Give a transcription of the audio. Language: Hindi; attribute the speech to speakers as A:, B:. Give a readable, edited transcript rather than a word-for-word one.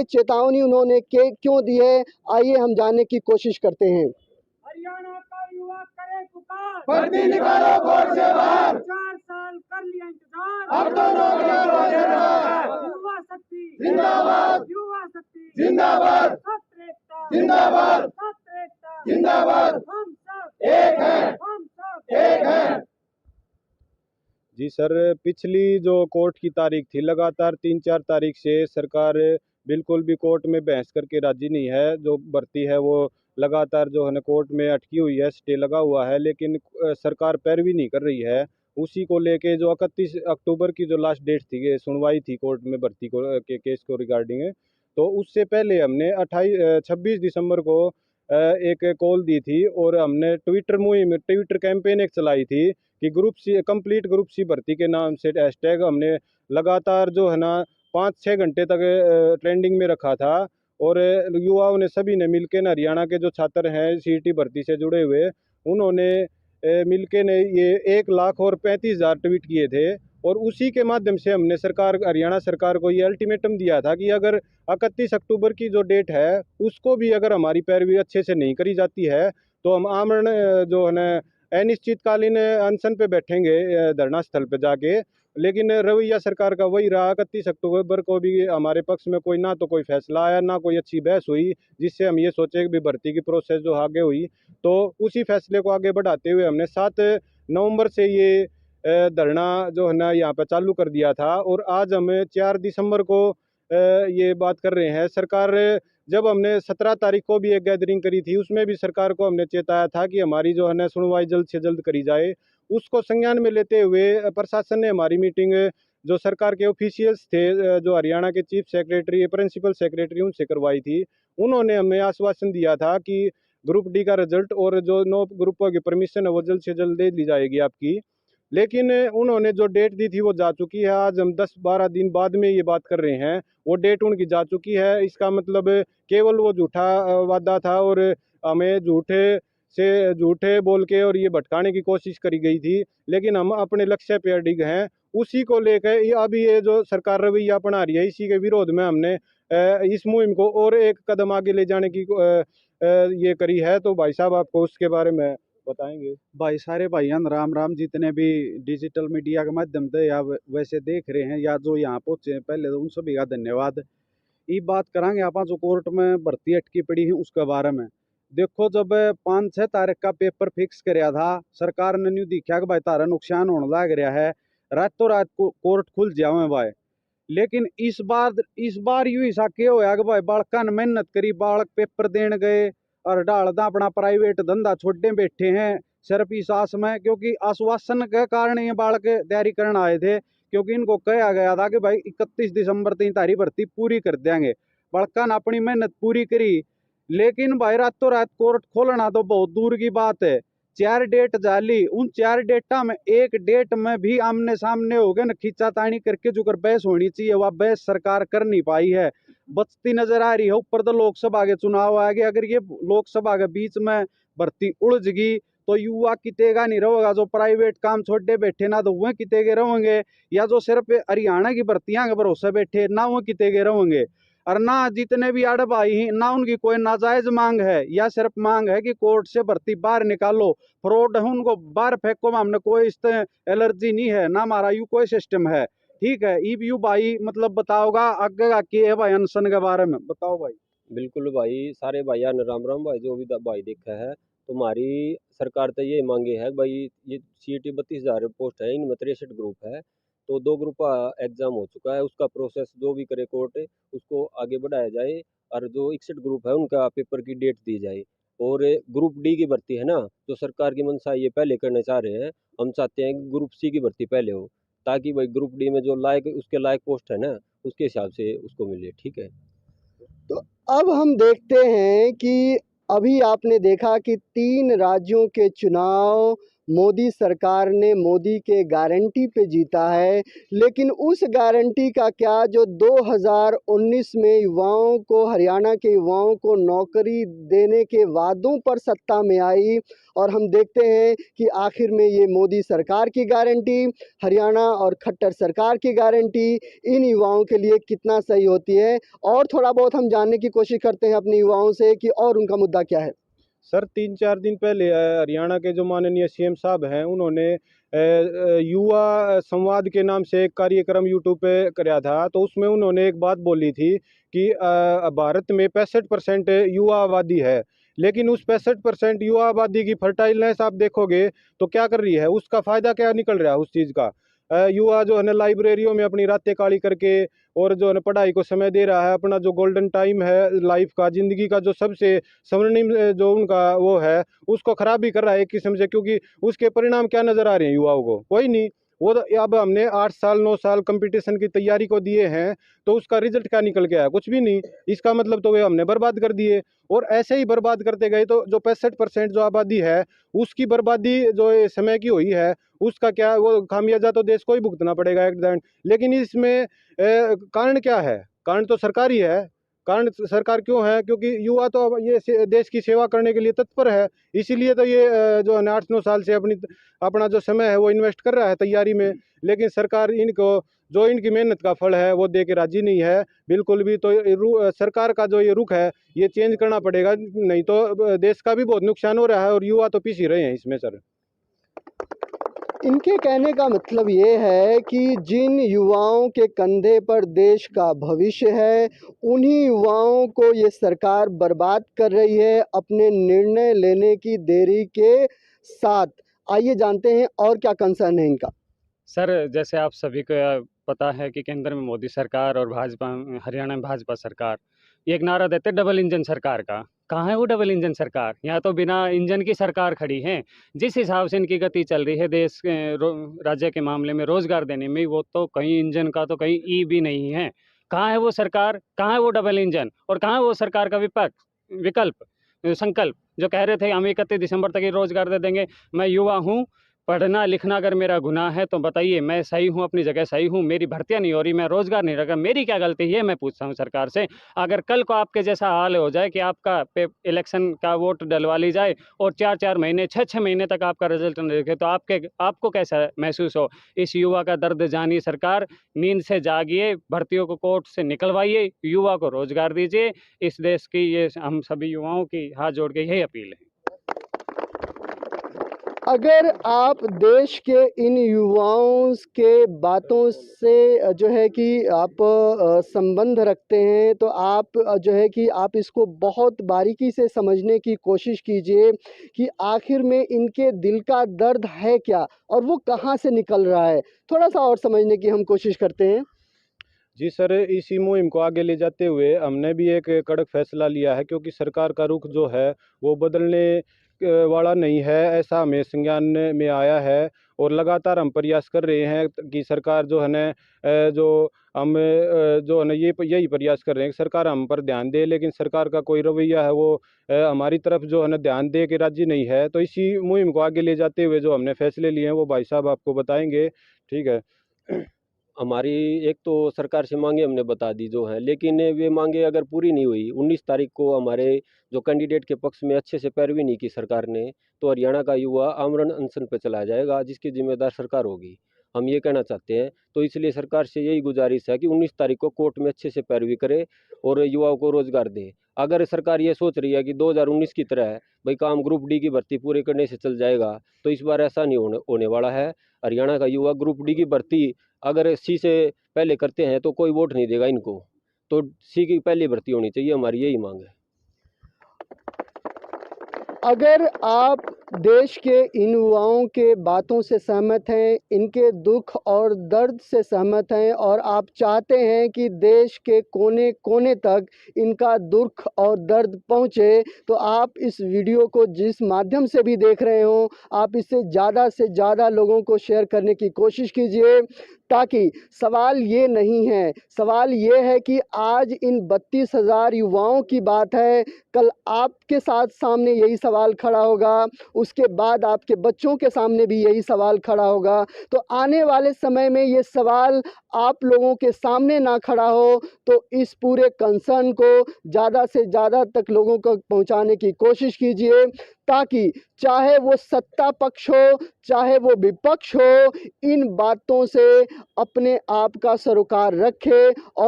A: चेतावनी उन्होंने क्यों दी है, आइए हम जानने की कोशिश करते हैं।
B: हरियाणा का युवा करे पुकार,
C: भर्ती निकालो कोर्ट से बाहर,
B: 4 साल कर लिया इंतजार,
C: अब तो नौकरियां रोजगार।
B: युवा शक्ति
C: जिंदाबाद,
B: युवा शक्ति
C: जिंदाबाद,
B: छात्र एकता
C: जिंदाबाद,
B: छात्र एकता
C: जिंदाबाद।
B: हम सब
C: एक है,
B: हम सब
C: एक है।
D: जी सर, पिछली जो कोर्ट की तारीख थी, लगातार 3-4 तारीख से सरकार बिल्कुल भी कोर्ट में बहस करके राजी नहीं है। जो भर्ती है वो लगातार जो है ना कोर्ट में अटकी हुई है, स्टे लगा हुआ है, लेकिन सरकार पैरवी नहीं कर रही है। उसी को लेके जो 31 अक्टूबर की जो लास्ट डेट थी, सुनवाई थी कोर्ट में भर्ती को के केस को रिगार्डिंग, तो उससे पहले हमने 26 दिसंबर को एक कॉल दी थी और हमने ट्विटर कैंपेन एक चलाई थी कि group C complete group C भर्ती के नाम से हैशटैग हमने लगातार जो है ना 5-6 घंटे तक ट्रेंडिंग में रखा था। और युवाओं ने सभी ने मिलकर न, हरियाणा के जो छात्र हैं सीईटी भर्ती से जुड़े हुए, उन्होंने मिलके ने ये 1,35,000 ट्वीट किए थे। और उसी के माध्यम से हमने हरियाणा सरकार को ये अल्टीमेटम दिया था कि अगर 31 अक्टूबर की जो डेट है उसको भी अगर हमारी पैरवी अच्छे से नहीं करी जाती है तो हम आमरण जो है ना अनिश्चितकालीन अनशन पे बैठेंगे धरना स्थल पे जाके। लेकिन रवैया सरकार का वही रहा। 31 अक्टूबर को भी हमारे पक्ष में कोई ना तो कोई फैसला आया, ना कोई अच्छी बहस हुई जिससे हम ये सोचे कि भर्ती की प्रोसेस जो आगे हुई। तो उसी फैसले को आगे बढ़ाते हुए हमने 7 नवंबर से ये धरना जो है ना यहाँ पर चालू कर दिया था। और आज हम 4 दिसंबर को ये बात कर रहे हैं। सरकार जब हमने 17 तारीख को भी एक गैदरिंग करी थी, उसमें भी सरकार को हमने चेताया था कि हमारी जो है ना सुनवाई जल्द से जल्द करी जाए। उसको संज्ञान में लेते हुए प्रशासन ने हमारी मीटिंग जो सरकार के ऑफिशियल्स थे, जो हरियाणा के चीफ सेक्रेटरी, प्रिंसिपल सेक्रेटरी, उनसे करवाई थी। उन्होंने हमें आश्वासन दिया था कि ग्रुप डी का रिजल्ट और जो 9 ग्रुपों की परमिशन है वो जल्द से जल्द दे दी जाएगी आपकी। लेकिन उन्होंने जो डेट दी थी वो जा चुकी है। आज हम 10-12 दिन बाद में ये बात कर रहे हैं, वो डेट उनकी जा चुकी है। इसका मतलब केवल वो झूठा वादा था और हमें झूठे बोल के और ये भटकाने की कोशिश करी गई थी। लेकिन हम अपने लक्ष्य पे अडिग हैं। उसी को लेकर अभी ये जो सरकार रवैया अपना रही है, इसी के विरोध में हमने इस मुहिम को और एक कदम आगे ले जाने की ये करी है। तो भाई साहब आपको उसके बारे में बताएंगे।
E: भाई सारे भाइयों राम राम, जितने भी डिजिटल मीडिया के माध्यम से या वैसे देख रहे हैं या जो यहाँ पहुँचे हैं, पहले तो उन सभी का धन्यवाद। ये बात करांगे आप जो कोर्ट में भर्ती अटकी पड़ी है उसके बारे में। देखो, जब 5-6 तारीख का पेपर फिक्स कराया था, सरकार ने न्यू दिखा कि भाई तारा नुकसान होने लग रहा है, रातों रात को कोर्ट खुल जावे भाई। लेकिन इस बार यूं हिस्सा के होया कि भाई बालका ने मेहनत करी, बालक पेपर देने गए और डालदा अपना प्राइवेट धंधा छोड़े बैठे हैं सिर्फ इस आस में, क्योंकि आश्वासन के कारण ये बालक तैयारी करने आए थे। क्योंकि इनको कहा गया था कि भाई 31 दिसंबर तक तारी भर्ती पूरी कर देंगे। बालका ने अपनी मेहनत पूरी करी, लेकिन भाई रातों रात कोर्ट खोलना तो बहुत दूर की बात है। 4 डेट जाली, उन 4 डेटा में एक डेट में भी आमने सामने हो गए न, खींचातानी करके जो कर बहस होनी चाहिए वह बहस सरकार कर नहीं पाई है, बचती नजर आ रही है। ऊपर तो लोकसभा के चुनाव आ गए, अगर ये लोकसभा के बीच में भर्ती उलझ गई तो युवा कितेगा नहीं रहेगा। जो प्राइवेट काम छोड़े बैठे ना तो वह कितेगे रहेंगे, या जो सिर्फ हरियाणा की भर्तियां के भरोसे बैठे ना वो कितेगे रहेंगे। और ना जितने भी अड़ब आई हैं ना उनकी कोई नाजायज मांग है, या सिर्फ मांग है कि कोर्ट से भर्ती बाहर निकालो, फ्रॉड है उनको बाहर फेंको। हमने कोई इस एलर्जी नहीं है, ना हमारा यू कोई सिस्टम है। ठीक है, यू भाई मतलब बताओगा आगे का क्या है भाई अनशन के बारे में, बताओ भाई।
F: बिल्कुल भाई, सारे भाइया ने राम राम भाई। जो भी भाई देखा है, तुम्हारी सरकार तो ये मांगे है भाई, ये सीईटी 32,000 पोस्ट है, इनमें 63 ग्रुप है। तो 2 ग्रुप का एग्जाम हो चुका है, उसका प्रोसेस जो भी करे कोर्ट उसको आगे बढ़ाया जाए। और जो 61 ग्रुप है उनका पेपर की डेट दी जाए। और ग्रुप डी की भर्ती है ना, जो सरकार की मंशा ये पहले करना चाह रहे हैं, हम चाहते हैं कि ग्रुप सी की भर्ती पहले हो, ताकि भाई ग्रुप डी में जो लायक उसके लायक पोस्ट है ना, उसके हिसाब से उसको मिले। ठीक है।
A: तो अब हम देखते हैं कि अभी आपने देखा कि 3 राज्यों के चुनाव मोदी सरकार ने मोदी के गारंटी पे जीता है, लेकिन उस गारंटी का क्या जो 2019 में युवाओं को, हरियाणा के युवाओं को नौकरी देने के वादों पर सत्ता में आई, और हम देखते हैं कि आखिर में ये मोदी सरकार की गारंटी, हरियाणा और खट्टर सरकार की गारंटी इन युवाओं के लिए कितना सही होती है। और थोड़ा बहुत हम जानने की कोशिश करते हैं अपने युवाओं से कि और उनका मुद्दा क्या है।
D: सर 3-4 दिन पहले हरियाणा के जो माननीय सीएम साहब हैं, उन्होंने युवा संवाद के नाम से एक कार्यक्रम यूट्यूब पे कराया था। तो उसमें उन्होंने एक बात बोली थी कि भारत में 65% युवा आबादी है, लेकिन उस 65% युवा आबादी की फर्टाइलनेस आप देखोगे तो क्या कर रही है, उसका फ़ायदा क्या निकल रहा है उस चीज़ का। युवा जो है ना लाइब्रेरियों में अपनी रातें काली करके और जो है ना पढ़ाई को समय दे रहा है, अपना जो गोल्डन टाइम है लाइफ का, ज़िंदगी का जो सबसे स्वर्णिम जो उनका वो है, उसको ख़राब भी कर रहा है एक किस्म से। क्योंकि उसके परिणाम क्या नज़र आ रहे हैं युवाओं को, कोई नहीं। वो तो अब हमने 8 साल 9 साल कंपटीशन की तैयारी को दिए हैं, तो उसका रिजल्ट क्या निकल के आया, कुछ भी नहीं। इसका मतलब तो वे हमने बर्बाद कर दिए, और ऐसे ही बर्बाद करते गए तो जो 65% जो आबादी है उसकी बर्बादी जो ये समय की हुई है, उसका क्या, वो खामियाजा तो देश को ही भुगतना पड़ेगा एक दिन। लेकिन इसमें कारण क्या है? कारण तो सरकारी है। कारण सरकार क्यों है? क्योंकि युवा तो अब ये देश की सेवा करने के लिए तत्पर है, इसीलिए तो ये जो है 8-9 साल से अपना जो समय है वो इन्वेस्ट कर रहा है तैयारी में। लेकिन सरकार इनको जो इनकी मेहनत का फल है वो दे के राजी नहीं है बिल्कुल भी। तो सरकार का जो ये रुख है ये चेंज करना पड़ेगा, नहीं तो देश का भी बहुत नुकसान हो रहा है और युवा तो पीछे रहे हैं इसमें सर।
A: इनके कहने का मतलब ये है कि जिन युवाओं के कंधे पर देश का भविष्य है, उन्हीं युवाओं को ये सरकार बर्बाद कर रही है अपने निर्णय लेने की देरी के साथ। आइए जानते हैं और क्या कंसर्न है इनका।
G: सर, जैसे आप सभी को पता है कि केंद्र में मोदी सरकार और भाजपा, हरियाणा में भाजपा सरकार, ये एक नारा देते डबल इंजन सरकार का। कहाँ है वो डबल इंजन सरकार? यहाँ तो बिना इंजन की सरकार खड़ी है। जिस हिसाब से इनकी गति चल रही है देश के राज्य के मामले में रोजगार देने में, वो तो कहीं इंजन का तो कहीं ई भी नहीं है। कहाँ है वो सरकार? कहाँ है वो डबल इंजन? और कहाँ है वो सरकार का विकल्प संकल्प जो कह रहे थे हम 31 दिसंबर तक ही रोजगार दे देंगे। मैं युवा हूँ, पढ़ना लिखना अगर मेरा गुनाह है तो बताइए, मैं सही हूँ, अपनी जगह सही हूँ, मेरी भर्तियाँ नहीं हो रही, मैं रोज़गार नहीं रखा, मेरी क्या गलती है? मैं पूछता हूँ सरकार से। अगर कल को आपके जैसा हाल हो जाए कि आपका इलेक्शन का वोट डलवा ली जाए और 4-4 महीने 6-6 महीने तक आपका रिजल्ट नहीं दिखे, तो आपको कैसा महसूस हो? इस युवा का दर्द जानिए सरकार, नींद से जागिए, भर्तियों को कोर्ट से निकलवाइए, युवा को रोज़गार दीजिए। इस देश की ये हम सभी युवाओं की हाथ जोड़ के यही अपील है।
A: अगर आप देश के इन युवाओं के बातों से जो है कि आप संबंध रखते हैं, तो आप जो है कि आप इसको बहुत बारीकी से समझने की कोशिश कीजिए कि आखिर में इनके दिल का दर्द है क्या और वो कहाँ से निकल रहा है। थोड़ा सा और समझने की हम कोशिश करते हैं।
D: जी सर, इसी मुहिम को आगे ले जाते हुए हमने भी एक कड़क फैसला लिया है, क्योंकि सरकार का रुख जो है वो बदलने वाला नहीं है, ऐसा हमें संज्ञान में आया है। और लगातार हम प्रयास कर रहे हैं कि सरकार जो है ना जो हम जो है ना यही प्रयास कर रहे हैं कि सरकार हम पर ध्यान दे, लेकिन सरकार का कोई रवैया है वो हमारी तरफ जो है ना ध्यान दे के राजी नहीं है। तो इसी मुहिम को आगे ले जाते हुए जो हमने फैसले लिए हैं वो भाई साहब आपको बताएंगे, ठीक है।
F: हमारी एक तो सरकार से मांगे हमने बता दी जो है, लेकिन वे मांगे अगर पूरी नहीं हुई, 19 तारीख को हमारे जो कैंडिडेट के पक्ष में अच्छे से पैरवी नहीं की सरकार ने, तो हरियाणा का युवा आमरण अनशन पर चला जाएगा, जिसकी जिम्मेदार सरकार होगी। हम ये कहना चाहते हैं, तो इसलिए सरकार से यही गुजारिश है कि 19 तारीख को कोर्ट में अच्छे से पैरवी करे और युवाओं को रोजगार दे। अगर सरकार ये सोच रही है कि 2019 की तरह भाई काम ग्रुप डी की भर्ती पूरे करने से चल जाएगा, तो इस बार ऐसा नहीं होने वाला है। हरियाणा का युवा ग्रुप डी की भर्ती अगर सी से पहले करते हैं तो कोई वोट नहीं देगा इनको, तो सी की पहली भर्ती होनी चाहिए, हमारी यही मांग है।
A: अगर आप देश के इन युवाओं के बातों से सहमत हैं, इनके दुख और दर्द से सहमत हैं और आप चाहते हैं कि देश के कोने कोने तक इनका दुख और दर्द पहुंचे, तो आप इस वीडियो को जिस माध्यम से भी देख रहे हो, आप इसे ज़्यादा से ज़्यादा लोगों को शेयर करने की कोशिश कीजिए। ताकि सवाल ये नहीं है, सवाल ये है कि आज इन 32,000 युवाओं की बात है, कल आपके साथ सामने यही सवाल खड़ा होगा, उसके बाद आपके बच्चों के सामने भी यही सवाल खड़ा होगा। तो आने वाले समय में ये सवाल आप लोगों के सामने ना खड़ा हो, तो इस पूरे कंसर्न को ज़्यादा से ज़्यादा तक लोगों को पहुंचाने की कोशिश कीजिए, ताकि चाहे वो सत्ता पक्ष हो चाहे वो विपक्ष हो, इन बातों से अपने आप का सरोकार रखे और